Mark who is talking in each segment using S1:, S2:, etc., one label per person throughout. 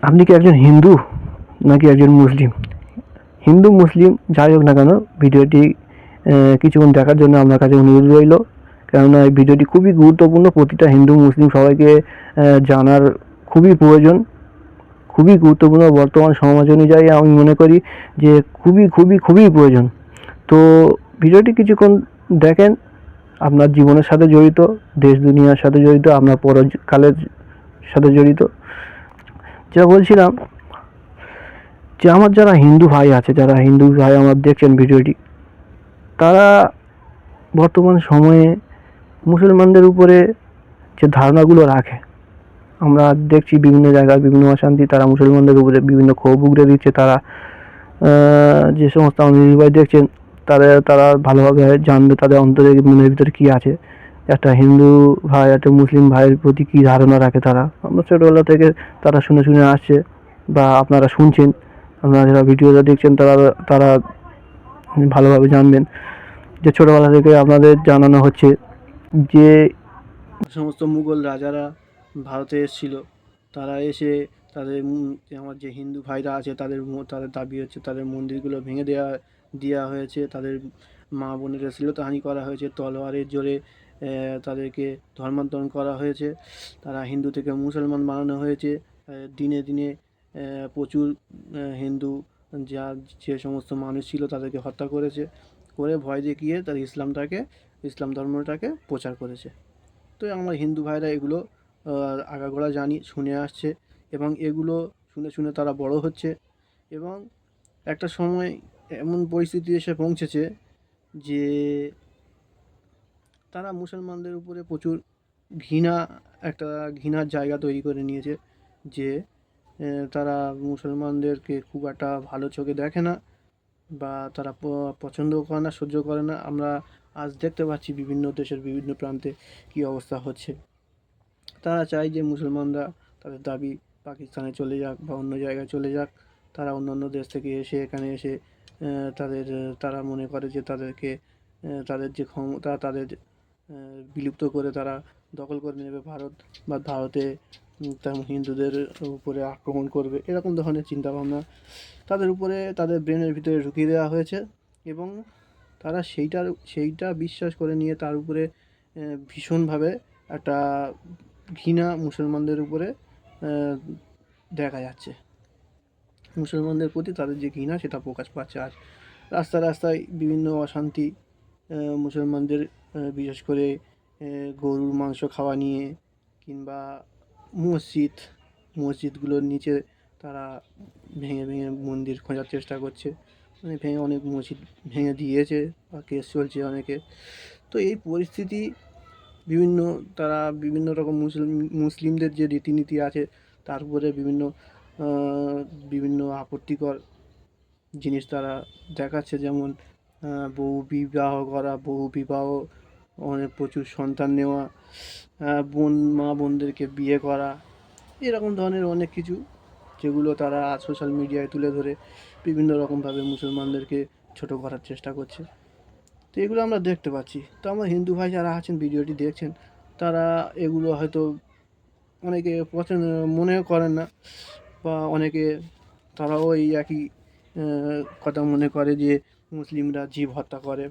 S1: আপনি কি একজন হিন্দু নাকি একজন মুসলিম? হিন্দু মুসলিম যাই হোক না কেন, ভিডিওটি কিছুক্ষণ দেখার জন্য আপনার কাছে অনুরোধ রইল। কেননা এই ভিডিওটি খুবই গুরুত্বপূর্ণ, প্রতিটা হিন্দু মুসলিম সবাইকে জানার খুবই প্রয়োজন, খুবই গুরুত্বপূর্ণ। বর্তমান সমাজ অনুযায়ী আমি মনে করি যে খুবই খুবই খুবই প্রয়োজন। তো ভিডিওটি কিছুক্ষণ দেখেন, আপনার জীবনের সাথে জড়িত, দেশ দুনিয়ার সাথে জড়িত, আপনার পরকালের সাথে জড়িত। যা বলছিলাম যে আমার যারা হিন্দু ভাই আছে, যারা হিন্দু ভাই আমার দেখছেন ভিডিওটি, তারা বর্তমান সময়ে মুসলমানদের উপরে যে ধারণাগুলো রাখে, আমরা দেখছি বিভিন্ন জায়গায় বিভিন্ন অশান্তি, তারা মুসলমানদের উপরে বিভিন্ন ক্ষোভ উগড়ে দিচ্ছে। তারা যে সমস্ত আমার ভাই দেখছেন, তারা তারা ভালোভাবে জানবে তাদের অন্তরে মনের ভিতরে কী আছে, একটা হিন্দু ভাই একটা মুসলিম ভাইয়ের প্রতি কী ধারণা রাখে। তারা আমরা ছোটোবেলা থেকে তারা শুনে শুনে আসছে, বা আপনারা শুনছেন, আপনারা যারা ভিডিওটা দেখছেন তারা তারা ভালোভাবে জানবেন যে ছোটোবেলা থেকে আপনাদের জানানো হচ্ছে যে সমস্ত মুঘল রাজারা ভারতে এসেছিল, তারা এসে তাদের আমার যে হিন্দু ভাইরা আছে তাদের তাদের দাবি হচ্ছে তাদের মন্দিরগুলো ভেঙে দেওয়া হয়েছে, তাদের মা বোনেরা শ্লীলতাহানি করা হয়েছে, তলোয়ারের জোরে তাদেরকে ধর্মান্তরণ করা হয়েছে, তারা হিন্দু থেকে মুসলমান বানানো হয়েছে। দিনে দিনে প্রচুর হিন্দু যে সমস্ত মানুষ ছিল তাদেরকে হত্যা করেছে, করে ভয় দেখিয়ে তার ইসলাম ধর্মটাকে প্রচার করেছে। তো আমার হিন্দু ভাইরা এগুলো আগাগোড়া শুনে আসছে, এবং এগুলো শুনে শুনে তারা বড় হচ্ছে, এবং একটা সময় এমন পরিস্থিতি এসে পৌঁছেছে যে তারা মুসলমানদের উপরে প্রচুর একটা ঘৃণার জায়গা তৈরি করে নিয়েছে, যে তারা মুসলমানদেরকে খুব একটা ভালো চোখে দেখে না, বা তারা পছন্দও করে না, সহ্য করে না। আমরা আজ দেখতে পাচ্ছি বিভিন্ন দেশের বিভিন্ন প্রান্তে কী অবস্থা হচ্ছে। তারা চায় যে মুসলমানরা তাদের দাবি পাকিস্তানে চলে যাক বা অন্য জায়গায় চলে যাক। তারা অন্য দেশ থেকে এসে এখানে এসে তারা মনে করে যে তাদের যে ক্ষমতা তাদের বিলুপ্ত করে তারা দখল করে নেবে ভারত, বা ভারতে তেমন হিন্দুদের উপরে আক্রমণ করবে, এরকম ধরনের চিন্তাভাবনা তাদের উপরে তাদের ব্রেনের ভিতরে ঢুকিয়ে দেওয়া হয়েছে, এবং তারা সেইটা বিশ্বাস করে নিয়ে তার উপরে ভীষণভাবে একটা ঘৃণা মুসলমানদের উপরে দেখা যাচ্ছে। মুসলমানদের প্রতি তাদের যে ঘৃণা সেটা প্রকাশ পাচ্ছে। আর রাস্তায় রাস্তায় বিভিন্ন অশান্তি, মুসলমানদের বিশেষ করে গরুর মাংস খাওয়া নিয়ে, কিংবা মসজিদগুলোর নিচে তারা ভেঙে ভেঙে মন্দির খোঁজার চেষ্টা করছে, মানে অনেক মসজিদ ভেঙে দিয়েছে বা কেস চলছে অনেকে। তো এই পরিস্থিতি তারা বিভিন্ন রকম মুসলিমদের যে রীতিনীতি আছে তার উপরে বিভিন্ন আপত্তিকর জিনিস তারা দেখাচ্ছে, যেমন বহু বিবাহ, অনেক প্রচুর সন্তান নেওয়া, মা বোনদেরকে বিয়ে করা, এরকম ধরনের অনেক কিছু, যেগুলো তারা সোশ্যাল মিডিয়ায় তুলে ধরে বিভিন্ন রকমভাবে মুসলমানদেরকে ছোটো করার চেষ্টা করছে। তো এগুলো আমরা দেখতে পাচ্ছি। তো আমার হিন্দু ভাই যারা আছেন ভিডিওটি দেখছেন, তারা এগুলো হয়তো অনেকে মনেও করেন না, বা অনেকে তারাও এই একই কথা মনে করে যে মুসলিমরা জীব হত্যা করে,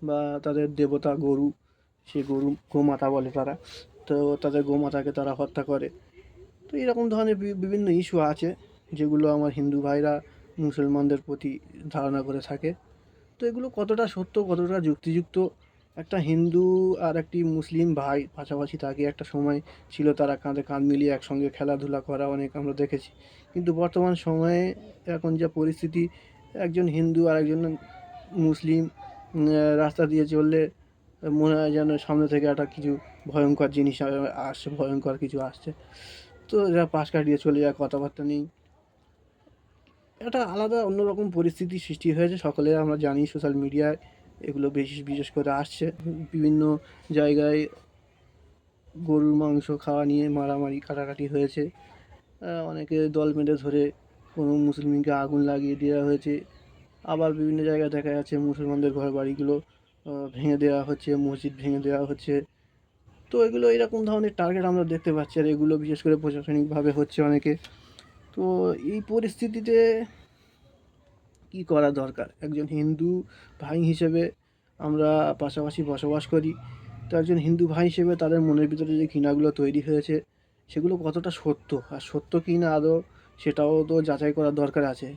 S1: বা তাদের দেবতা গরু, সে গোমাতা বলে তারা, তো তাদের গোমাতাকে তারা হত্যা করে। তো এরকম ধরনের বিভিন্ন ইস্যু আছে, যেগুলো আমার হিন্দু ভাইরা মুসলমানদের প্রতি ধারণা করে থাকে। তো এগুলো কতটা সত্য, কতটা যুক্তিযুক্ত, একটা হিন্দু আর একটি মুসলিম ভাই পাশাপাশি থাকে, একটা সময় ছিল তারা কাঁধে কাঁধ মিলিয়ে একসঙ্গে খেলাধুলা করা অনেক আমরা দেখেছি। কিন্তু বর্তমান সময়ে এখন যা পরিস্থিতি, একজন হিন্দু আর একজন মুসলিম রাস্তা দিয়ে চললে মনে হয় যেন সামনে থেকে একটা কিছু ভয়ঙ্কর জিনিস আসছে, ভয়ঙ্কর কিছু আসছে। তো এরা পাশ কাটিয়ে চলে যায়, কথাবার্তা নেই, একটা আলাদা অন্যরকম পরিস্থিতি সৃষ্টি হয়েছে। সকলে আমরা জানি সোশ্যাল মিডিয়ায় এগুলো বিশেষ করে আসছে। বিভিন্ন জায়গায় গরুর মাংস খাওয়া নিয়ে মারামারি কাটাকাটি হয়েছে, অনেকে দল বেঁধে ধরে কোনো মুসলিমকে আগুন লাগিয়ে দেওয়া হয়েছে। আবার বিভিন্ন জায়গায় দেখা যাচ্ছে মুসলমানদের ঘর বাড়িগুলো ভেঙে দেওয়া হচ্ছে, মসজিদ ভেঙে দেওয়া হচ্ছে, তো এগুলো এরকম ধরনের টার্গেট আমরা দেখতে পাচ্ছি, আর এগুলো বিশেষ করে প্রশাসনিকভাবে হচ্ছে অনেকে। তো এই পরিস্থিতিতে কী করা দরকার? একজন হিন্দু ভাই হিসেবে আমরা পাশাপাশি বসবাস করি। তো একজন হিন্দু ভাই হিসেবে তাদের মনের ভিতরে যে ঘৃণাগুলো তৈরি হয়েছে, সেগুলো কতটা সত্য, আর সত্য কি না আদৌ, সেটাও তো যাচাই করার দরকার আছে।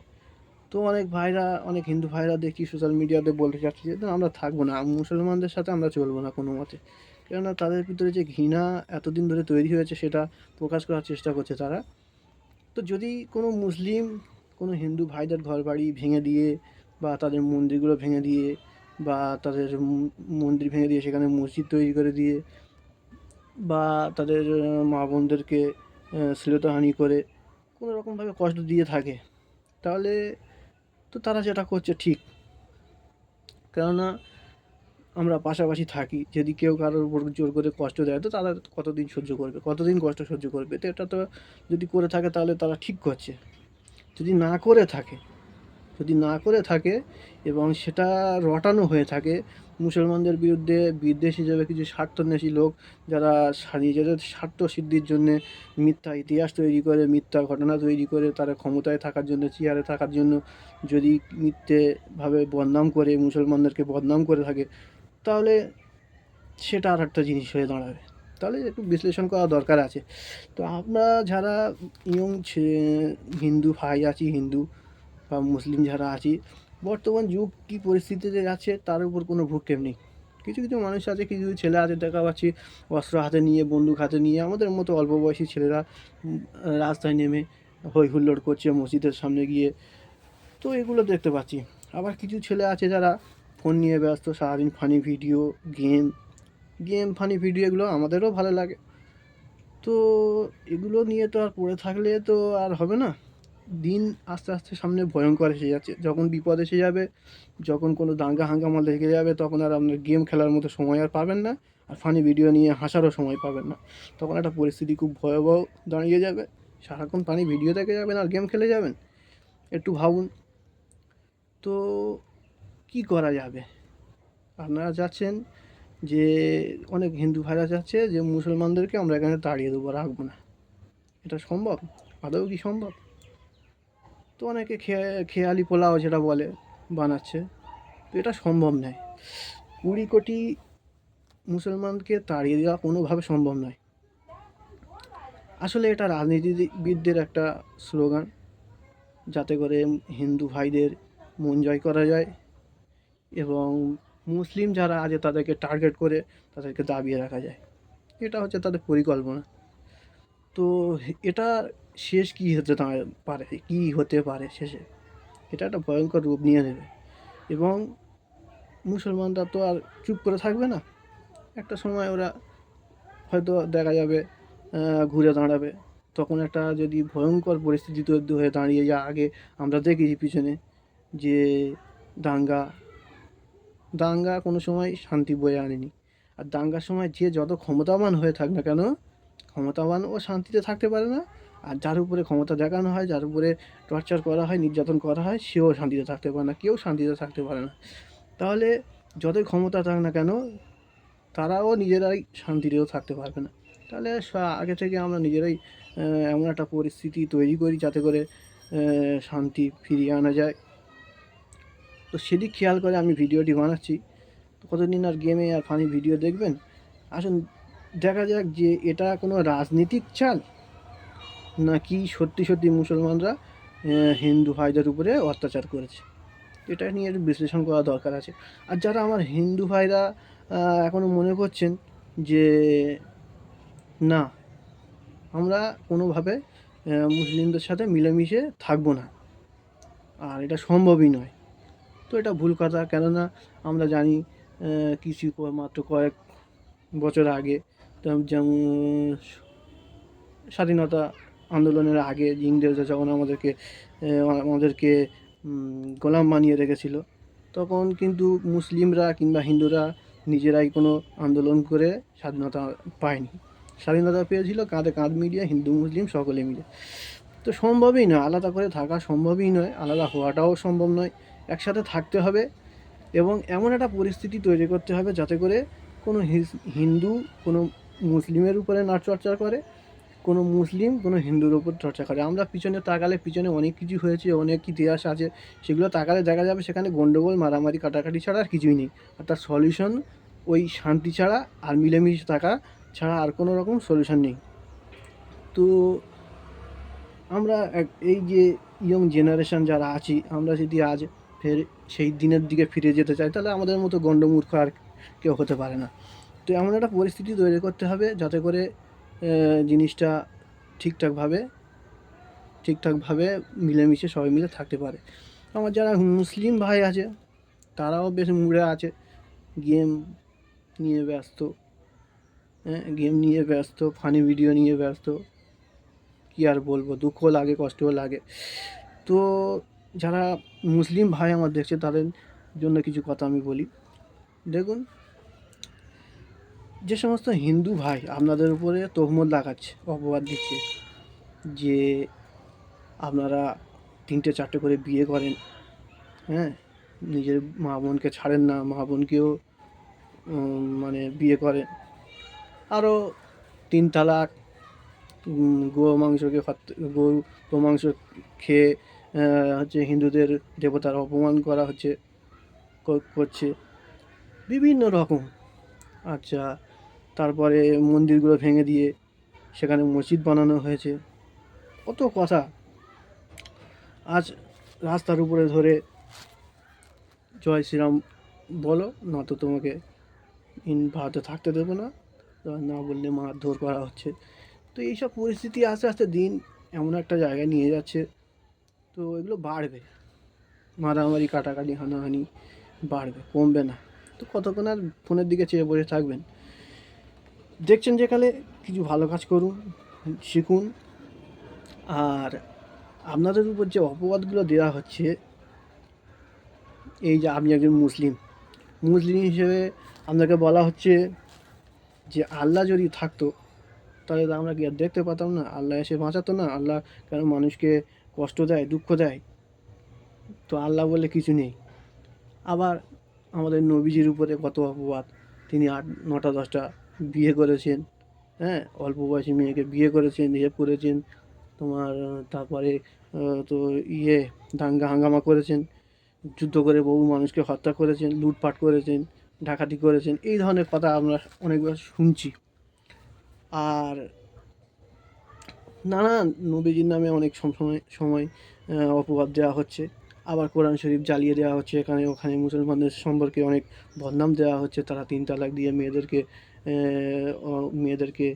S1: তো অনেক ভাইরা, অনেক হিন্দু ভাইরা দেখি সোশ্যাল মিডিয়াতে বলতে চাচ্ছে যে, "না, আমরা থাকবো না, মুসলমানদের সাথে আমরা চলবো না কোনো মতে।" কেননা তাদের ভিতরে যে ঘৃণা এতদিন ধরে তৈরি হয়েছে, সেটা প্রকাশ করার চেষ্টা করছে তারা। তো যদি কোনো মুসলিম কোনো হিন্দু ভাইদের ঘরবাড়ি ভেঙে দিয়ে, বা তাদের মন্দিরগুলো ভেঙে দিয়ে, বা তাদের মন্দির ভেঙে দিয়ে সেখানে মসজিদ তৈরি করে দিয়ে, বা তাদের মা বোনদেরকে শ্লীলতাহানি করে কোনো রকমভাবে কষ্ট দিয়ে থাকে, তাহলে তো তারা যেটা করছে ঠিক। কেননা আমরা পাশাপাশি থাকি, যদি কেউ কারোর উপর জোর করে কষ্ট দেয়, তো তারা কতদিন সহ্য করবে, কতদিন কষ্ট সহ্য করবে? তো এটা তো যদি করে থাকে তাহলে তারা ঠিক করছে। যদি না করে থাকে, যদি না করে থাকে এবং সেটা রটানো হয়ে থাকে, মুসলমানদের বিরুদ্ধে বিদ্বেষ হিসেবে কিছু স্বার্থন্বেষী লোক, যারা নিজেদের স্বার্থ সিদ্ধির জন্যে মিথ্যা ইতিহাস তৈরি করে, মিথ্যা ঘটনা তৈরি করে, তারা ক্ষমতায় থাকার জন্য, চেয়ারে থাকার জন্য যদি মিথ্যেভাবে বদনাম করে, মুসলমানদেরকে বদনাম করে থাকে, তাহলে সেটা আর একটা জিনিস হয়ে দাঁড়াবে। তাহলে একটু বিশ্লেষণ করা দরকার আছে। তো আমরা যারা ইয়ং হিন্দু ভাই আছি, হিন্দু বা মুসলিম যারা আছি, বর্তমান যুগ কী পরিস্থিতিতে যাচ্ছে তার উপর কোনো ভ্রুক্ষেপ নেই। কিছু কিছু মানুষ আছে, কিছু কিছু ছেলে আছে, দেখা পাচ্ছি অস্ত্র হাতে নিয়ে, বন্দুক হাতে নিয়ে, আমাদের মতো অল্প বয়সী ছেলেরা রাস্তায় নেমে হই হুল্লোড় করছে মসজিদের সামনে গিয়ে। তো এগুলো দেখতে পাচ্ছি। আবার কিছু ছেলে আছে যারা ফোন নিয়ে ব্যস্ত, সারাদিন ফানি ভিডিও, ফানি ভিডিও, এগুলো আমাদেরও ভালো লাগে। তো এগুলো নিয়ে তো আর পড়ে থাকলে তো আর হবে না। দিন আস্তে আস্তে সামনে ভয়ঙ্কর এসে যাচ্ছে। যখন বিপদ এসে যাবে, যখন কোনো দাঙ্গা হাঙ্গামা লেগে যাবে, তখন আর আপনার গেম খেলার মতো সময় আর পাবেন না, আর ফানি ভিডিও নিয়ে হাসারও সময় পাবেন না। তখন একটা পরিস্থিতি খুব ভয়াবহ দাঁড়িয়ে যাবে। সারাক্ষণ ফানি ভিডিও দেখে যাবেন আর গেম খেলে যাবেন, একটু ভাবুন। তো কী করা যাবে? আপনারা চাচ্ছেন যে, অনেক হিন্দু ভাইরা চাচ্ছে যে মুসলমানদেরকে আমরা এখানে তাড়িয়ে দেবো, রাখবো না। এটা সম্ভব? আদৌ কি সম্ভব? তো অনেকে খেয়ালি পোলাও যেটা বলে বানাচ্ছে, তো এটা সম্ভব নয়। 20 কোটি মুসলমানকে তাড়িয়ে দেওয়া কোনোভাবে সম্ভব নয়। আসলে এটা রাজনীতিবিদদের একটা স্লোগান, যাতে করে হিন্দু ভাইদের মন জয় করা যায় এবং মুসলিম যারা আছে তাদেরকে টার্গেট করে তাদেরকে দাবিয়ে রাখা যায়। এটা হচ্ছে তাদের পরিকল্পনা। তো এটা শেষ কী হতে পারে, কী হতে পারে শেষে? এটা একটা ভয়ঙ্কর রূপ নিয়ে নেবে এবং মুসলমানরা তো আর চুপ করে থাকবে না। একটা সময় ওরা হয়তো দেখা যাবে ঘুরে দাঁড়াবে। তখন একটা যদি ভয়ঙ্কর পরিস্থিতি তৈরি হয়ে দাঁড়িয়ে যায়, আগে আমরা দেখেছি পিছনে যে দাঙ্গা দাঙ্গা কোনো সময় শান্তি বয়ে আনেনি। আর দাঙ্গার সময় যে যত ক্ষমতাবান হয়ে থাক না কেন, ক্ষমতাবানও শান্তিতে থাকতে পারে না। আর যার উপরে ক্ষমতা দেখানো হয়, যার উপরে টর্চার করা হয়, নির্যাতন করা হয়, সেও শান্তিতে থাকতে পারে না। কেউ শান্তিতে থাকতে পারে না। তাহলে যতই ক্ষমতা থাক না কেন, তারাও নিজেরাই শান্তিতেও থাকতে পারবে না। তাহলে আগে থেকে আমরা নিজেরাই এমন একটা পরিস্থিতি তৈরি করি যাতে করে শান্তি ফিরিয়ে আনা যায়। তো সেদিক খেয়াল করে আমি ভিডিওটি বানাচ্ছি। তো কতদিন আর গেমে আর ফানি ভিডিও দেখবেন? আসুন দেখা যাক যে এটা কোনো রাজনীতিক চাল, নাকি সত্যি সত্যি মুসলমানরা হিন্দু ভাইদের উপরে অত্যাচার করেছে। এটা নিয়ে একটু বিশ্লেষণ করা দরকার আছে। আর যারা আমার হিন্দু ভাইরা এখনও মনে করছেন যে না, আমরা কোনোভাবে মুসলিমদের সাথে মিলেমিশে থাকবো না, আর এটা সম্ভবই নয়, তো এটা ভুল কথা। কেননা আমরা জানি মাত্র কয়েক বছর আগে, যেমন স্বাধীনতা আন্দোলনের আগে ইংরেজরা যখন আমাদেরকে গোলাম বানিয়ে রেখেছিল, তখন কিন্তু মুসলিমরা কিংবা হিন্দুরা নিজেরাই কোনো আন্দোলন করে স্বাধীনতা পায়নি। স্বাধীনতা পেয়েছিল কাঁধে কাঁধ মিলিয়ে হিন্দু মুসলিম সকলে মিলে। তো সম্ভবই নয়, আলাদা করে থাকা সম্ভবই নয়, আলাদা হওয়াটাও সম্ভব নয়। একসাথে থাকতে হবে এবং এমন একটা পরিস্থিতি তৈরি করতে হবে যাতে করে কোনো হিন্দু, কোনো মুসলিমের উপরে না চর্চা করে, কোনো মুসলিম কোনো হিন্দুর ওপর চর্চা করে। আমরা পিছনে তাকালে পিছনে অনেক কিছু হয়েছে, অনেক ইতিহাস আছে, সেগুলো তাকালে দেখা যাবে সেখানে গণ্ডগোল, মারামারি, কাটাকাটি ছাড়া আর কিছুই নেই। আর তার সলিউশন ওই শান্তি ছাড়া আর মিলেমিশে থাকা ছাড়া আর কোনো রকম সলিউশন নেই। তো আমরা এই যে ইয়ং জেনারেশন যারা আছি, আমরা যদি আজ ফের সেই দিনের দিকে ফিরে যেতে চাই, তাহলে আমাদের মতো গণ্ডমূর্খ আর কেউ হতে পারে না। তো এমন একটা পরিস্থিতি তৈরি করতে হবে যাতে করে জিনিসটা ঠিকঠাকভাবে মিলেমিশে সবাই মিলে থাকতে পারে। আমার যারা মুসলিম ভাই আছে তারাও বেশ মুড়ে আছে, গেম নিয়ে ব্যস্ত, গেম নিয়ে ব্যস্ত, ফানি ভিডিও নিয়ে ব্যস্ত। কী আর বলবো, দুঃখও লাগে, কষ্টও লাগে। তো যারা মুসলিম ভাই আমার দেখছে তাদের জন্য কিছু কথা আমি বলি। দেখুন, যে সমস্ত হিন্দু ভাই আপনাদের উপরে তহমত লাগাচ্ছে, অপবাদ দিচ্ছে যে আপনারা 3টে 4টে করে বিয়ে করেন, নিজের মা বোনকে ছাড়েন না, মা বোনকেও মানে বিয়ে করেন, আরও 3 তালাক, গো মাংস খেয়ে হচ্ছে হিন্দুদের দেবতার অপমান করা করছে বিভিন্ন রকম। আচ্ছা, তারপরে মন্দিরগুলো ভেঙে দিয়ে সেখানে মসজিদ বানানো হয়েছে, কত কথা। আজ রাস্তার উপরে ধরে জয় শ্রীরাম বলো, না তো তোমাকে ভারতে থাকতে দেবো না, না বললে মারধর করা হচ্ছে। তো এইসব পরিস্থিতি আস্তে আস্তে দিন এমন একটা জায়গায় নিয়ে যাচ্ছে, তো এগুলো বাড়বে, মারামারি, কাটাকাটি, হানাহানি বাড়বে, কমবে না। তো কতক্ষণ আর ফোনের দিকে চেয়ে বসে থাকবেন? দেখছেন যেখানে কিছু ভালো কাজ করুন, শিখুন। আর আপনাদের উপর যে অপবাদগুলো দেওয়া হচ্ছে, এই যে আপনি একজন মুসলিম হিসেবে আপনাকে বলা হচ্ছে যে আল্লাহ যদি থাকতো তাহলে তো আমরা কি আর দেখতে পেতাম না? আল্লাহ এসে বাঁচাতো না? আল্লাহ কেন মানুষকে কষ্ট দেয়, দুঃখ দেয়? তো আল্লাহ বলে কিছু নেই। আবার আমাদের নবীজির উপরে কত অপবাদ, তিনি 8, 9টা 10টা বিয়ে করেছেন, অল্প বয়সী মেয়েকে বিয়ে করেছেন, রেপ করেছেন, তোমার তারপরে তো দাঙ্গা হাঙ্গামা করেছেন, যুদ্ধ করে বহু মানুষকে হত্যা করেছেন, লুটপাট করেছেন, ডাকাতি করেছেন, এই ধরনের কথা আমরা অনেকবার শুনছি। আর নানা নবীজির নামে অনেক সময় অপবাদ দেওয়া হচ্ছে। আবার কোরআন শরীফ জ্বালিয়ে দেওয়া হচ্ছে, এখানে ওখানে মুসলমানদের সম্পর্কে অনেক বদনাম দেওয়া হচ্ছে। তারা 3 তালাক দিয়ে মেয়েদেরকে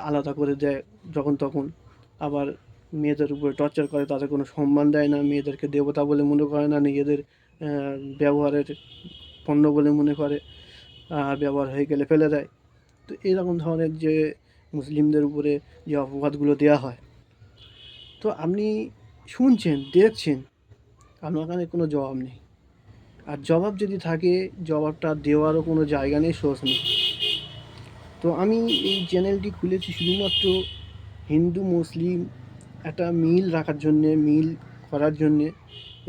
S1: আলাদা করে দেয় যখন তখন। আবার মেয়েদের উপরে টর্চার করে, তাদের কোনো সম্মান দেয় না, মেয়েদেরকে দেবতা বলে মনে করে না, নিজেদের ব্যবহারের পণ্য বলে মনে করে, আর ব্যবহার হয়ে গেলে ফেলে দেয়। তো এরকম ধরনের যে মুসলিমদের উপরে যে অপবাদগুলো দেওয়া হয়, তো আপনি শুনছেন, দেখছেন, আপনার কাছে কোনো জবাব নেই। আর জবাব যদি থাকে, জবাবটা দেওয়ারও কোনো জায়গা নেই, সোর্স নেই। তো আমি এই চ্যানেলটি খুলেছি শুধুমাত্র হিন্দু মুসলিম একটা মিল রাখার জন্যে, মিল করার জন্যে,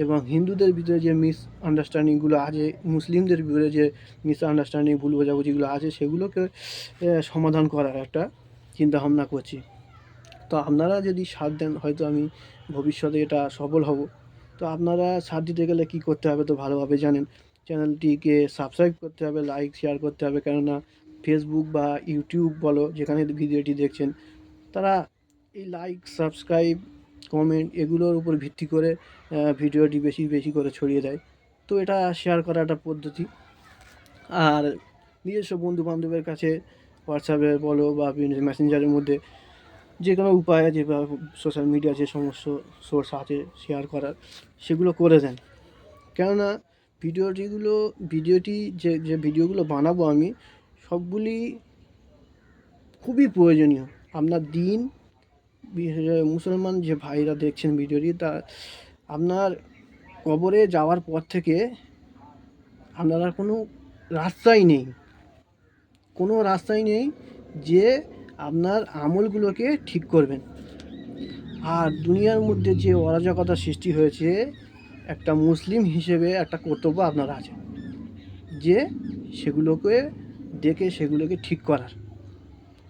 S1: এবং হিন্দুদের ভিতরে যে মিসআন্ডারস্ট্যান্ডিংগুলো আছে, মুসলিমদের ভিতরে যে মিসআন্ডারস্ট্যান্ডিং, ভুল বোঝাবুঝিগুলো আছে, সেগুলোকে সমাধান করার একটা চিন্তাভাবনা করছি। তো আপনারা যদি সাথ দেন, হয়তো আমি ভবিষ্যতে এটা সফল হব। তো আপনারা সাথ দিতে গেলে কী করতে হবে তো ভালোভাবে জানেন। চ্যানেলটিকে সাবস্ক্রাইব করতে হবে, লাইক শেয়ার করতে হবে, কেননা ফেসবুক বা ইউটিউব বলো, যেখানে ভিডিওটি দেখছেন, তারা এই লাইক, সাবস্ক্রাইব, কমেন্ট এগুলোর উপর ভিত্তি করে ভিডিওটি বেশি বেশি করে ছড়িয়ে দেয়। তো এটা শেয়ার করা একটা পদ্ধতি। আর নিজস্ব বন্ধুবান্ধবের কাছে হোয়াটসঅ্যাপে বলো বা বিভিন্ন মেসেঞ্জারের মধ্যে যে কোনো উপায়ে, যে সোশ্যাল মিডিয়া যে সমস্ত সোর্স আছে শেয়ার করার, সেগুলো করে দেন। কেননা ভিডিওটি যে ভিডিওগুলো বানাবো আমি, সবগুলি খুবই প্রয়োজনীয়। আপনার দিন, মুসলমান যে ভাইরা দেখছেন ভিডিওটি, তা আপনার কবরে যাওয়ার পর থেকে আপনার আর কোনো রাস্তাই নেই যে আপনার আমলগুলোকে ঠিক করবেন। আর দুনিয়ার মধ্যে যে অরাজকতা সৃষ্টি হয়েছে, একটা মুসলিম হিসেবে একটা কর্তব্য আপনার আছে, যে সেগুলোকে ঠিক করার।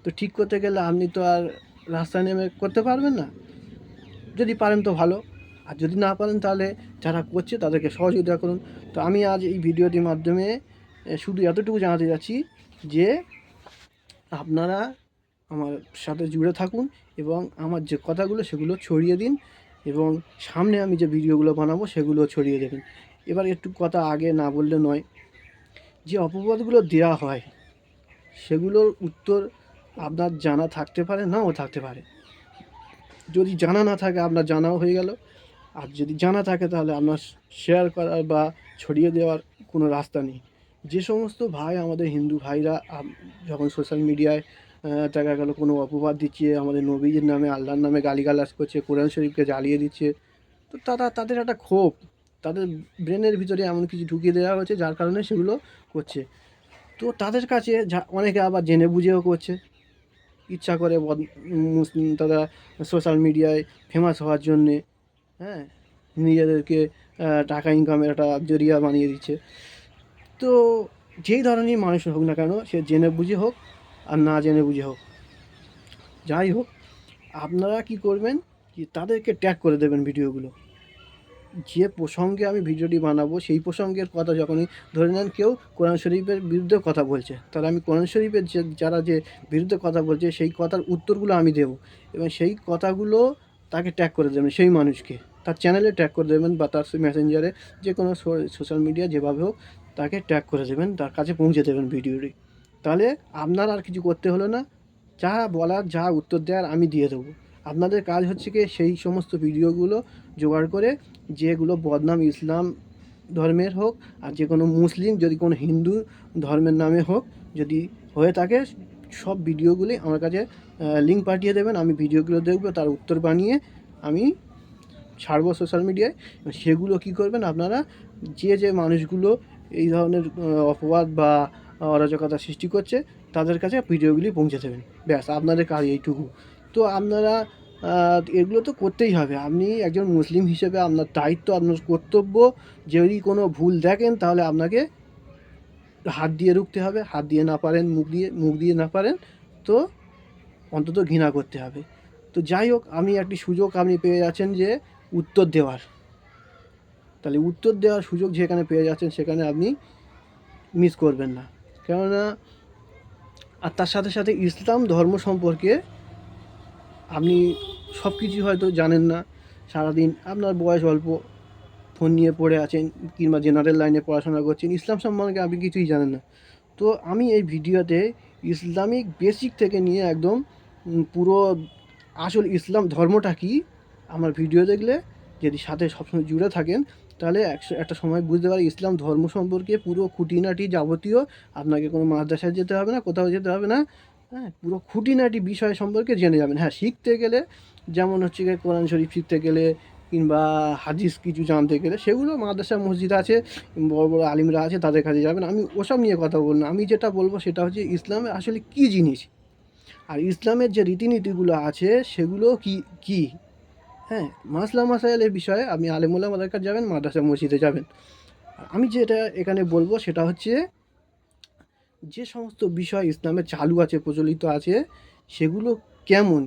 S1: তো ঠিক করতে গেলে আপনি তো আর রাস্তায় নেমে করতে পারবেন না। যদি পারেন তো ভালো, আর যদি না পারেন তাহলে যারা করছে তাদেরকে সহযোগিতা করুন। তো আমি আজ এই ভিডিওটির মাধ্যমে শুধু এতটুকু জানাতে যাচ্ছি যে আপনারা আমার সাথে জুড়ে থাকুন এবং আমার যে কথাগুলো সেগুলো ছড়িয়ে দিন, এবং সামনে আমি যে ভিডিওগুলো বানাবো সেগুলো ছড়িয়ে দেবেন। এবার একটু কথা আগে না বললে নয়, যে অপবাদগুলো দেওয়া হয় সেগুলোর উত্তর আপনার জানা থাকতে পারে, নাও থাকতে পারে। যদি জানা না থাকে আপনার জানাও হয়ে গেল, আর যদি জানা থাকে তাহলে আপনার শেয়ার করার বা ছড়িয়ে দেওয়ার কোনো রাস্তা নেই। যে সমস্ত ভাই আমাদের হিন্দু ভাইরা যখন সোশ্যাল মিডিয়ায় দেখা গেল কোনো অপবাদ দিচ্ছে, আমাদের নবীজির নামে আল্লাহর নামে গালিগালাজ করছে, কোরআন শরীফকে জ্বালিয়ে দিচ্ছে, তো তাদের একটা ক্ষোভ, তাদের ব্রেনের ভিতরে এমন কিছু ঢুকিয়ে দেওয়া হয়েছে যার কারণে সেগুলো করছে। তো তাদের কাছে অনেকে আবার জেনে বুঝেও করছে, ইচ্ছা করে মুসলিম তারা সোশ্যাল মিডিয়ায় ফেমাস হওয়ার জন্যে, হ্যাঁ, নিজেদেরকে টাকা ইনকামের একটা জরিয়া বানিয়ে দিচ্ছে। তো যেই ধরনের মানুষ হোক না কেন, সে জেনে বুঝে হোক আর না জেনে বুঝে হোক, যাই হোক, আপনারা কি করবেন, কি তাদেরকে ট্যাগ করে দেবেন ভিডিওগুলো। যে প্রসঙ্গে আমি ভিডিওটি বানাবো সেই প্রসঙ্গের কথা যখনই ধরে নেন কেউ কোরআন শরীফের বিরুদ্ধে কথা বলছে, তাহলে আমি কোরআন শরীফের যারা যে বিরুদ্ধে কথা বলছে সেই কথার উত্তরগুলো আমি দেবো, এবং সেই কথাগুলো তাকে ট্যাগ করে দেবেন, সেই মানুষকে তার চ্যানেলে ট্যাগ করে দেবেন বা তার মেসেঞ্জারে, যে কোনো সোশ্যাল মিডিয়া যেভাবে হোক তাকে ট্যাগ করে দেবেন, তার কাছে পৌঁছে দেবেন ভিডিওটি। তাহলে আপনার আর কিছু করতে হলো না, যা বলার যা উত্তর দেওয়ার আমি দিয়ে দেবো। আপনাদের কাজ হচ্ছে কি সেই সমস্ত ভিডিওগুলো জোগাড় করে, যেগুলো বদনাম ইসলাম ধর্মের হোক আর যে কোনো মুসলিম, যদি কোনো হিন্দু ধর্মের নামে হোক, যদি হয়ে থাকে, সব ভিডিওগুলি আমার কাছে লিঙ্ক পাঠিয়ে দেবেন, আমি ভিডিওগুলো দেখব, তার উত্তর বানিয়ে আমি ছাড়বো সোশ্যাল মিডিয়ায়। সেগুলো কী করবেন আপনারা, যে মানুষগুলো এই ধরনের অপবাদ বা অরাজকতা সৃষ্টি করছে তাদের কাছে ভিডিওগুলি পৌঁছে দেবেন, ব্যাস আপনাদের কাজ এইটুকু। তো আপনারা এগুলো তো করতেই হবে, আপনি একজন মুসলিম হিসেবে আপনার দায়িত্ব, আপনার কর্তব্য, যদি কোনো ভুল দেখেন তাহলে আপনাকে হাত দিয়ে রুখতে হবে, হাত দিয়ে না পারেন মুখ দিয়ে না পারেন তো অন্তত ঘৃণা করতে হবে। তো যাই হোক, আমি একটি সুযোগ আপনি পেয়ে যাচ্ছেন যে উত্তর দেওয়ার, তাহলে উত্তর দেওয়ার সুযোগ যেখানে পেয়ে যাচ্ছেন সেখানে আপনি মিস করবেন না। কেননা আর তার সাথে সাথে ইসলাম ধর্ম সম্পর্কে আপনি সব কিছু হয়তো জানেন না, সারাদিন আপনার বয়স অল্প, ফোন নিয়ে পড়ে আছেন কিংবা জেনারেল লাইনে পড়াশোনা করছেন, ইসলাম সম্পর্কে আপনি কিছুই জানেন না। তো আমি এই ভিডিওতে ইসলামিক বেসিক থেকে নিয়ে একদম পুরো আসল ইসলাম ধর্মটা কী, আমার ভিডিও দেখলে যদি সাথে সবসময় জুড়ে থাকেন তাহলে একটা সময় বুঝতে পারি ইসলাম ধর্ম সম্পর্কে পুরো খুঁটিনাটি যাবতীয়, আপনাকে কোনো মাদ্রাসায় যেতে হবে না, কোথাও যেতে হবে না, হ্যাঁ, পুরো খুঁটিনাটি বিষয় সম্পর্কে জেনে যাবেন। হ্যাঁ, শিখতে গেলে যেমন হচ্ছে গিয়ে কোরআন শরীফ শিখতে গেলে কিংবা হাদিস কিছু জানতে গেলে সেগুলো মাদ্রাসা মসজিদ আছে, বড় বড় আলিমরা আছে, তাদের কাছে যাবেন। আমি ওসব নিয়ে কথা বলবো না, আমি যেটা বলবো সেটা হচ্ছে ইসলামে আসলে কী জিনিস, আর ইসলামের যে রীতিনীতিগুলো আছে সেগুলো কি কী, হ্যাঁ, মাসলা মাসাইলের বিষয়ে আপনি আলেম ওলামাদের কাছে যাবেন, মাদ্রাসা মসজিদে যাবেন। আর আমি যেটা এখানে বলবো সেটা হচ্ছে যে সমস্ত বিষয় ইসলামে চালু আছে, প্রচলিত আছে, সেগুলো কেমন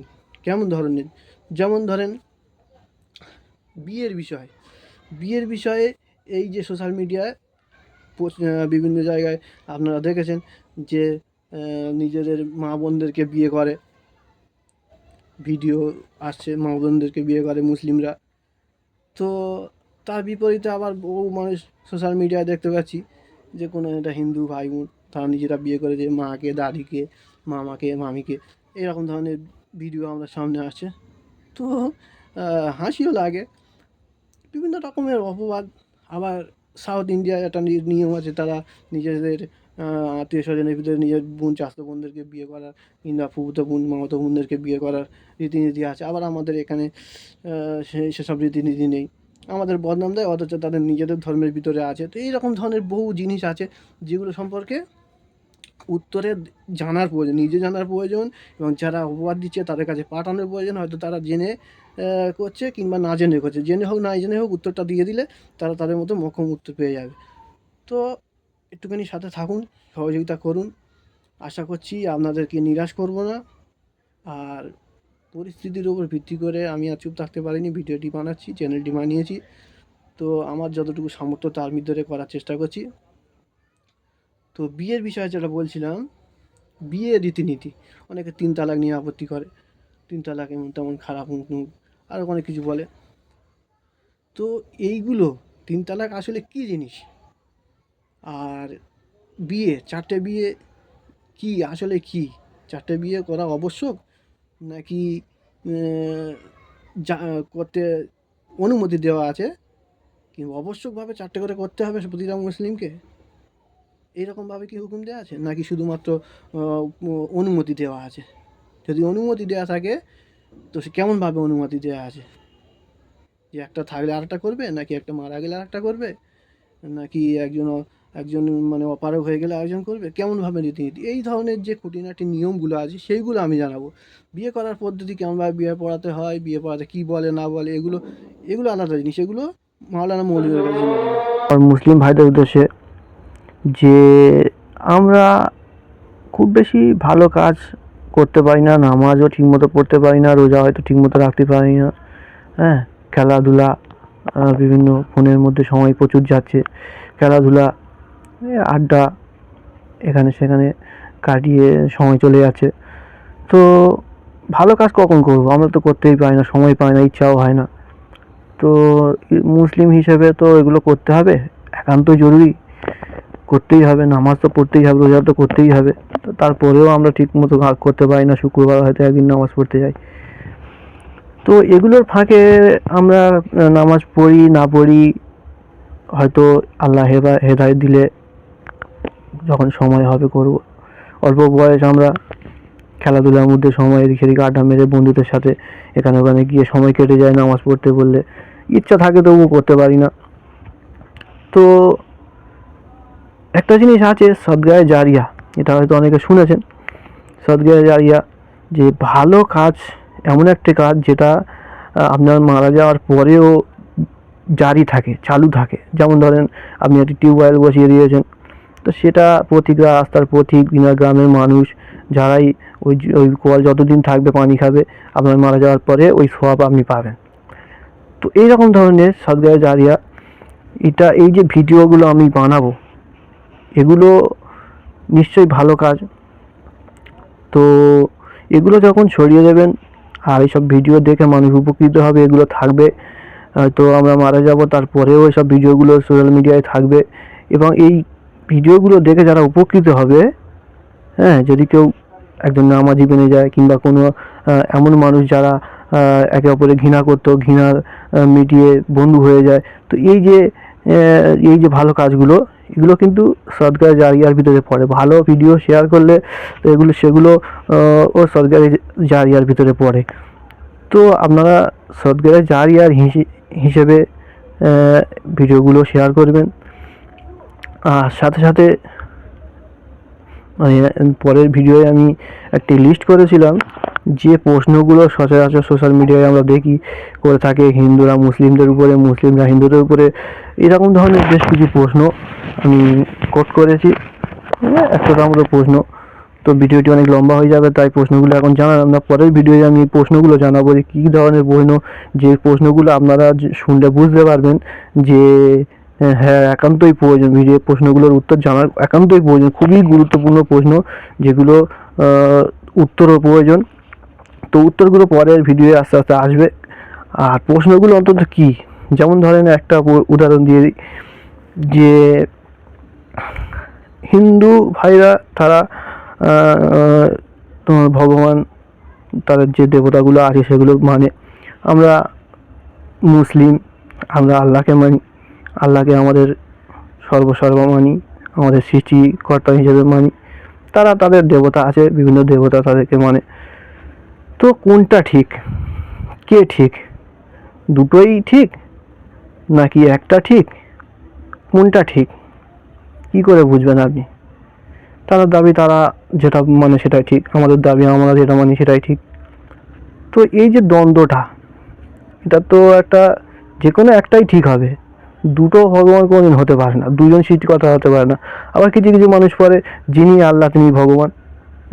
S1: কেমন ধরনের, যেমন ধরেন বিয়ের বিষয়, বিয়ের বিষয়ে এই যে সোশ্যাল মিডিয়ায় বিভিন্ন জায়গায় আপনারা দেখেছেন যে নিজেদের মা বোনদেরকে বিয়ে করে, ভিডিও আসছে মা বোনদেরকে বিয়ে করে মুসলিমরা। তো তার বিপরীতে আবার বহু মানুষ সোশ্যাল মিডিয়ায় দেখতে পাচ্ছি যে কোনো একটা হিন্দু ভাই বোন তারা নিজেরা বিয়ে করে, যে মাকে, দাদিকে, মামাকে, মামিকে, এরকম ধরনের ভিডিও আমাদের সামনে আসছে। তো হাসিও লাগে, বিভিন্ন রকমের অপবাদ। আবার সাউথ ইন্ডিয়ায় একটা নিয়ম আছে, তারা নিজেদের আত্মীয় স্বজনের ভিতরে নিজের বোন, চাচাতো বোনদেরকে বিয়ে করার কিংবা ফুফুতো বোন, মামাতো বোনদেরকে বিয়ে করার রীতিনীতি আছে। আবার আমাদের এখানে সেসব রীতিনীতি নেই, আমাদের বদনাম দেয়, অথচ তাদের নিজেদের ধর্মের ভিতরে আছে। তো এইরকম ধরনের বহু জিনিস আছে যেগুলো সম্পর্কে উত্তরে জানার প্রয়োজন, নিজে জানার প্রয়োজন, এবং যারা অপবাদ দিচ্ছে তাদের কাছে পাঠানোর প্রয়োজন। হয়তো তারা জেনে করছে কিংবা না জেনে করছে, জেনে হোক না জেনে হোক উত্তরটা দিয়ে দিলে তারা তাদের মতো মোক্ষম উত্তর পেয়ে যাবে। তো একটুখানি সাথে থাকুন, সহযোগিতা করুন, আশা করছি আপনাদেরকে নিরাশ করব না। আর পরিস্থিতির উপর ভিত্তি করে আমি আর চুপ থাকতে পারিনি, ভিডিওটি বানাচ্ছি, চ্যানেলটি বানিয়েছি। তো আমার যতটুকু সামর্থ্য তার ভিতরে করার চেষ্টা করছি। তো বিয়ের বিষয়ে যেটা বলছিলাম, বিয়ে রীতিনীতি, অনেকে 3 তালাক নিয়ে আপত্তি করে, 3 তালাক এমন তেমন খারাপ মুখ আরও অনেক কিছু বলে। তো এইগুলো 3 তালাক আসলে কী জিনিস, আর বিয়ে 4টে বিয়ে কি আসলে কি, 4টে বিয়ে করা আবশ্যক নাকি যা করতে অনুমতি দেওয়া আছে, কিন্তু আবশ্যকভাবে 4টে করে করতে হবে প্রতিটা মুসলিমকে, এইরকমভাবে কি হুকুম দেওয়া আছে, নাকি শুধুমাত্র অনুমতি দেওয়া আছে? যদি অনুমতি দেওয়া থাকে তো সে কেমনভাবে অনুমতি দেওয়া আছে, যে একটা থাকলে আরেকটা করবে, নাকি একটা মারা গেলে আরেকটা করবে, নাকি একজন মানে অপারগ হয়ে গেলে আরেকজন করবে, কেমনভাবে রীতিনীতি, এই ধরনের যে খুঁটিনাটি নিয়মগুলো আছে সেইগুলো আমি জানাবো। বিয়ে করার পদ্ধতি কেমনভাবে বিয়ে পড়াতে হয়, বিয়ে পড়াতে কী বলে না বলে, এগুলো আলাদা জিনিস, এগুলো মাওলানা মৌলভীর কাছে জেনে নেবেন। আর মুসলিম ভাইদের উদ্দেশ্যে যে আমরা খুব বেশি ভালো কাজ করতে পারি না, নামাজও ঠিকমতো পড়তে পারি না, রোজা হয়তো ঠিকমতো রাখতে পারি না, হ্যাঁ, খেলাধুলা, বিভিন্ন ফোনের মধ্যে সময় প্রচুর যাচ্ছে, খেলাধুলা, আড্ডা, এখানে সেখানে কাটিয়ে সময় চলে যাচ্ছে। তো ভালো কাজ কখন করবো, আমরা তো করতেই পারি না, সময় পাই না, ইচ্ছাও হয় না। তো মুসলিম হিসেবে তো এগুলো করতে হবে, একান্তই জরুরি, করতেই হবে, নামাজ তো পড়তেই হবে, রোজা তো করতেই হবে। তো তারপরেও আমরা ঠিক মতো করতে পারি না, শুক্রবার হয়তো একদিন নামাজ পড়তে যাই। তো এগুলোর ফাঁকে আমরা নামাজ পড়ি না পড়ি, হয়তো আল্লাহ হেদায়েত দিলে যখন সময় হবে করব। অল্প বয়স আমরা খেলাধুলার মধ্যে সময় এদিক সেদিকে আড্ডা মেরে বন্ধুদের সাথে এখানে ওখানে গিয়ে সময় কেটে যায়, নামাজ পড়তে বললে ইচ্ছা থাকে তবুও করতে পারি না। তো একটা জিনিস আছে সদগায়ে জারিয়া, এটা হয়তো অনেকে শুনেছেন। সদগায়ে জারিয়া যে ভালো কাজ, এমন একটা কাজ যেটা আপনার মারা যাওয়ার পরেও জারি থাকে, চালু থাকে। যেমন ধরেন আপনি একটি টিউবওয়েল বসিয়ে দিয়েছেন, তো সেটা প্রতিটা রাস্তার পথিক বিনা গ্রামের মানুষ যারাই ওই কল যতদিন থাকবে পানি খাবে, আপনার মারা যাওয়ার পরে ওই সওয়াব আপনি পাবেন। তো এইরকম ধরনের সদগায়ে জারিয়া, এই যে ভিডিওগুলো আমি বানাবো, এগুলো নিশ্চয়ই ভালো কাজ। তো এগুলো যখন ছড়িয়ে দেবেন আর এইসব ভিডিও দেখে মানুষ উপকৃত হবে, এগুলো থাকবে, তো আমরা মারা যাব তারপরেও এসব ভিডিওগুলো সোশ্যাল মিডিয়ায় থাকবে, এবং এই ভিডিওগুলো দেখে যারা উপকৃত হবে, হ্যাঁ, যদি কেউ একজন নামাজি বেনে যায়, কিংবা কোনো এমন মানুষ যারা একে অপরে ঘৃণা করতো, ঘৃণার মিটিয়ে বন্ধু হয়ে যায়, তো এই যে ভালো কাজগুলো, এগুলো কিন্তু সদকায়ে জারিয়ার ভিতরে পড়ে। ভালো ভিডিও শেয়ার করলে সেগুলো ও সদকায়ে জারিয়ার ভিতরে পড়ে। তো আপনারা সদকায়ে জারিয়ার হিসেবে ভিডিওগুলো শেয়ার করবেন। আর সাথে সাথে মানে পরের ভিডিওয়ে আমি একটি লিস্ট করেছিলাম যে প্রশ্নগুলো সচরাচর সোশ্যাল মিডিয়ায় আমরা দেখি করে থাকে, হিন্দুরা মুসলিমদের উপরে, মুসলিমরা হিন্দুদের উপরে, এরকম ধরনের বেশ কিছু প্রশ্ন আমি কোট করেছি, 100টার মতো প্রশ্ন। তো ভিডিওটি অনেক লম্বা হয়ে যাবে, তাই প্রশ্নগুলো এখন জানালাম না। পরের ভিডিওতে আমি প্রশ্নগুলো জানাবো যে কী ধরনের প্রশ্ন, যে প্রশ্নগুলো আপনারা শুনলে বুঝতে পারবেন যে হ্যাঁ একান্তই প্রয়োজন, ভিডিও প্রশ্নগুলোর উত্তর জানার একান্তই প্রয়োজন, খুবই গুরুত্বপূর্ণ প্রশ্ন যেগুলো উত্তরও প্রয়োজন। তো উত্তরগুলো পরের ভিডিওয়ে আস্তে আস্তে আসবে। আর প্রশ্নগুলো অন্তত কী, যেমন ধরেন একটা উদাহরণ দিয়ে দিই, যে হিন্দু ভাইরা তারা তোমার ভগবান, তাদের যে দেবতাগুলো আছে সেগুলো মানে, আমরা মুসলিম, আমরা আল্লাহকে মানি, আল্লাহকে আমাদের সর্বসর্বা মানি, আমাদের সৃষ্টিকর্তা হিসেবে মানি। তারা তাদের দেবতা আছে, বিভিন্ন দেবতা, তাদেরকে মানে। তো কোনটা ঠিক, কে ঠিক, দুটোই ঠিক নাকি একটা ঠিক, কোনটা ঠিক কী করে বুঝবেন আপনি? তাদের দাবি তারা যেটা মানে সেটাই ঠিক, আমাদের দাবি আমরা যেটা মানি সেটাই ঠিক। তো এই যে দ্বন্দ্বটা, এটা তো একটা, যে কোনো একটাই ঠিক হবে, দুটো ভগবান কোনোদিন হতে পারে না, দুজন সৃষ্টিকর্তা হতে পারে না। আবার কিছু কিছু মানুষ পড়ে যিনি আল্লাহ তিনি ভগবান,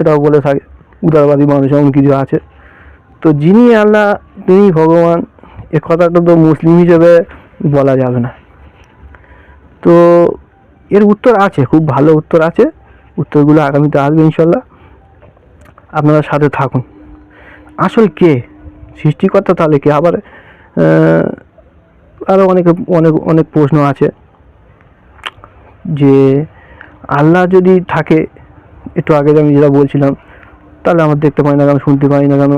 S1: এটাও বলে থাকে, উদারবাদী মানুষ এমন কিছু আছে। তো যিনি আল্লাহ তিনি ভগবান, এ কথাটা তো মুসলিম হিসেবে বলা যাবে না। তো এর উত্তর আছে, খুব ভালো উত্তর আছে, উত্তরগুলো আগামীতে আসবে ইনশাল্লাহ, আপনারা সাথে থাকুন। আসল কে সৃষ্টিকর্তা, তাহলে কে? আবার আরও অনেক অনেক অনেক প্রশ্ন আছে যে আল্লাহ যদি থাকে, একটু আগে আমি যেটা বলছিলাম, তাহলে আমরা দেখতে পাই না কেন, শুনতে পাই না কেন?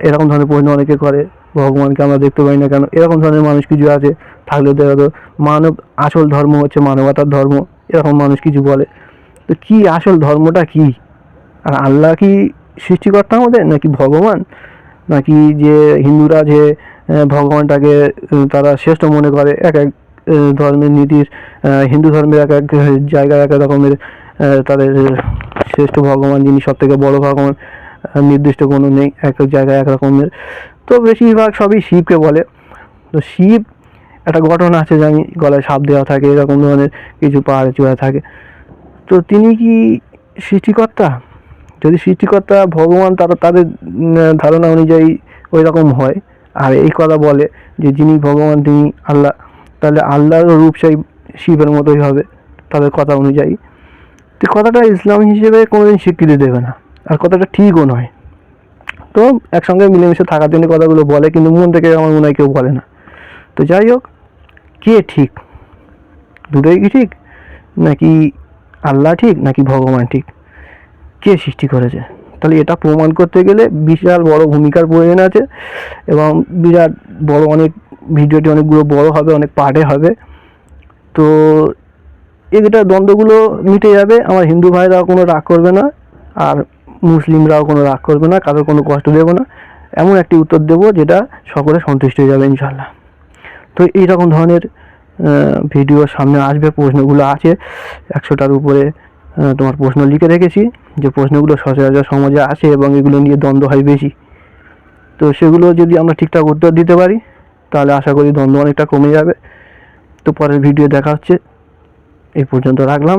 S1: এরকম ধরনের প্রশ্ন অনেকে করে। ভগবানকে আমরা দেখতে পাই না কেন? এরকম ধরনের মানুষ কিছু আছে। থাকলেও দেখা তো মানব আসল ধর্ম হচ্ছে মানবতার ধর্ম, এরকম মানুষ কিছু বলে। তো কি আসল ধর্মটা কি? আর আল্লাহ কি সৃষ্টিকর্তা আমাদের, নাকি ভগবান, নাকি যে হিন্দুরা যে ভগবানটাকে তারা শ্রেষ্ঠ মনে করে, এক এক ধর্মের নীতির, হিন্দু ধর্মের এক এক জায়গায় এক এক রকমের তাদের শ্রেষ্ঠ ভগবান, যিনি সব থেকে বড় ভগবান, নির্দিষ্ট কোনো নেই, এক এক জায়গায় এক রকমের। তো বেশিরভাগ সবই শিবকে বলে। তো শিব একটা ঘটনা আছে, জানি গলায় সাপ দেওয়া থাকে, এরকম ধরনের কিছু পাহাড়ে চূড়া থাকে। তো তিনি কি সৃষ্টিকর্তা? যদি সৃষ্টিকর্তা ভগবান, তারা তাদের ধারণা অনুযায়ী ওই রকম হয়, আর এই কথা বলে যে যিনি ভগবান তিনি আল্লাহ, তাহলে আল্লাহর রূপ সেই শিবের মতোই হবে তাদের কথা অনুযায়ী। তো কথাটা ইসলাম হিসেবে কোনোদিন স্বীকৃতি দেবে না, আর কথাটা ঠিকও নয়। তো একসঙ্গে মিলেমিশে থাকার জন্য কথাগুলো বলে, কিন্তু মন থেকে আমার মনে হয় কেউ বলে না। তো যাই হোক, কে ঠিক? দুটোই কি ঠিক? নাকি আল্লাহ ঠিক, নাকি ভগবান ঠিক? কে সৃষ্টি করেছে? তাহলে এটা প্রমাণ করতে গেলে বিশাল বড় ভূমিকার প্রয়োজন আছে, এবং বিরাট বড়, অনেক ভিডিওটি অনেকগুলো বড় হবে, অনেক পার্টে হবে। তো এটা দ্বন্দ্বগুলো মিটে যাবে, আমার হিন্দু ভাইরাও কোনো রাগ করবে না, আর মুসলিমরাও কোনো রাগ করবে না, কারোর কোনো কষ্ট দেবো না। এমন একটি উত্তর দেবো যেটা সকলে সন্তুষ্ট হয়ে যাবে ইনশাল্লাহ। তো এইরকম ধরনের ভিডিও সামনে আসবে, প্রশ্নগুলো আছে 100টার উপরে তোমার প্রশ্ন লিখে রেখেছি, যে প্রশ্নগুলো সচরাচর সমাজে আসে এবং এগুলো নিয়ে দ্বন্দ্ব হয় বেশি। তো সেগুলো যদি আমরা ঠিকঠাক উত্তর দিতে পারি, তাহলে আশা করি দ্বন্দ্ব অনেকটা কমে যাবে। তো পরের ভিডিও দেখা হচ্ছে, এই পর্যন্ত রাখলাম।